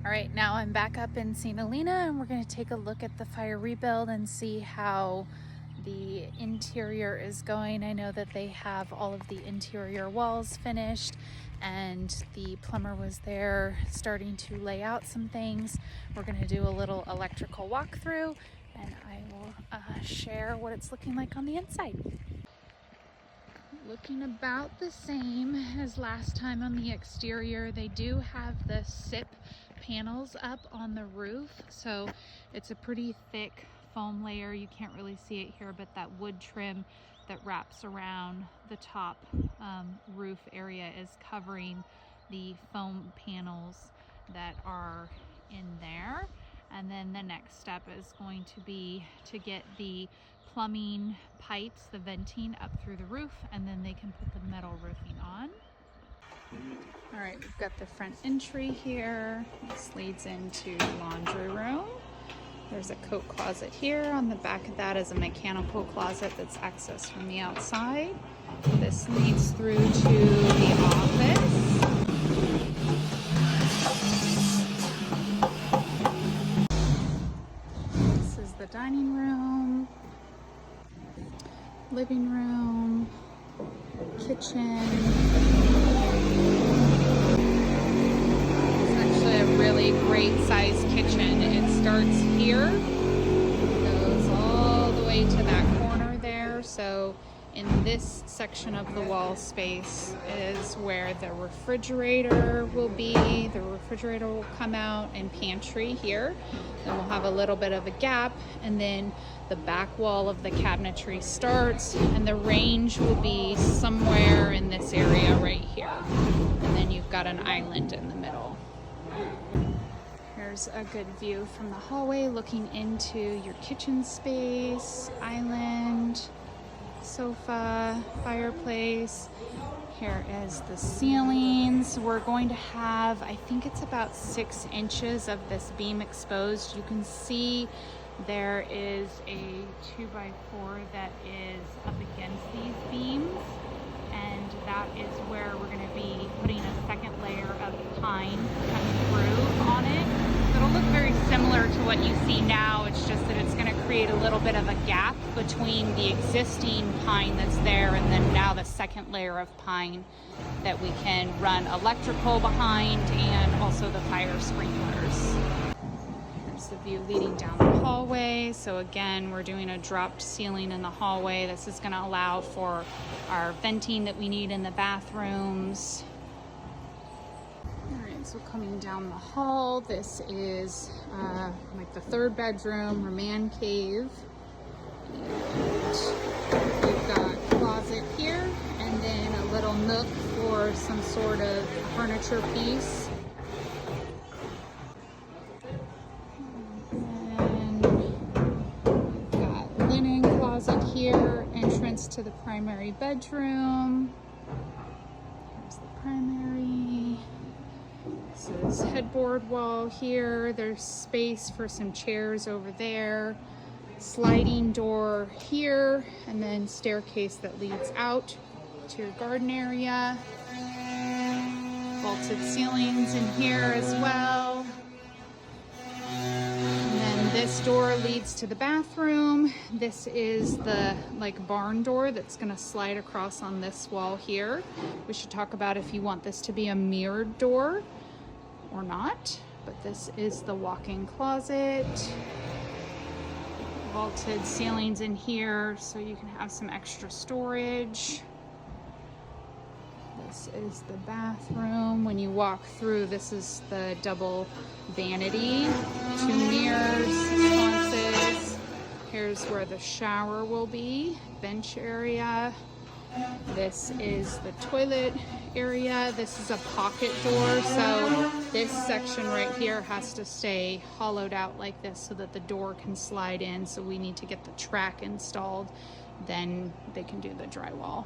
All right, now I'm back up in St. Helena and we're going to take a look at the fire rebuild and see how the interior is going. I know that they have all of the interior walls finished and the plumber was there starting to lay out some things. We're going to do a little electrical walkthrough and I will share what it's looking like on the inside. Looking about the same as last time on the exterior. They do have the SIP panels up on the roof, so it's a pretty thick foam layer. You can't really see it here, but that wood trim that wraps around the top roof area is covering the foam panels that are in there. And then the next step is going to be to get the plumbing pipes, the venting up through the roof, and then they can put the metal roofing on. All right, we've got the front entry here. This leads into the laundry room. There's a coat closet here. On the back of that is a mechanical closet that's accessed from the outside. This leads through to the office. This is the dining room, living room, kitchen. It's actually a really great size kitchen. It starts here, goes all the way to that corner there. So in this section of the wall space is where the refrigerator will be. The refrigerator will come out, and pantry here. Then we'll have a little bit of a gap, and then the back wall of the cabinetry starts, and the range will be somewhere in this area right here. And then you've got an island in the middle. Here's a good view from the hallway looking into your kitchen space, island, sofa, fireplace. Here is the ceilings. We're going to have, I think it's about 6 inches of this beam exposed. You can see there is a 2x4 that is up against these beams, and that is where we're going to be putting a second layer of pine coming through on it. So it'll look very similar to what you see now. It's just that it's going to create a little bit of a gap between the existing pine that's there and then now the second layer of pine that we can run electrical behind and also the fire sprinklers. Here's the view leading down the hallway. So again, we're doing a dropped ceiling in the hallway. This is going to allow for our venting that we need in the bathrooms. So coming down the hall, this is like the third bedroom or man cave. And we've got a closet here and then a little nook for some sort of furniture piece. And we've got linen closet here, entrance to the primary bedroom. Here's the primary. This is headboard wall here. There's space for some chairs over there. Sliding door here, and then staircase that leads out to your garden area. Vaulted ceilings in here as well. And then this door leads to the bathroom. This is the barn door that's going to slide across on this wall here. We should talk about if you want this to be a mirrored door or not, but this is the walk-in closet. Vaulted ceilings in here so you can have some extra storage. This is the bathroom. When you walk through, this is the double vanity, 2 mirrors, sconces. Here's where the shower will be, bench area. This is the toilet area. This is a pocket door, so this section right here has to stay hollowed out like this so that the door can slide in. So we need to get the track installed, then they can do the drywall.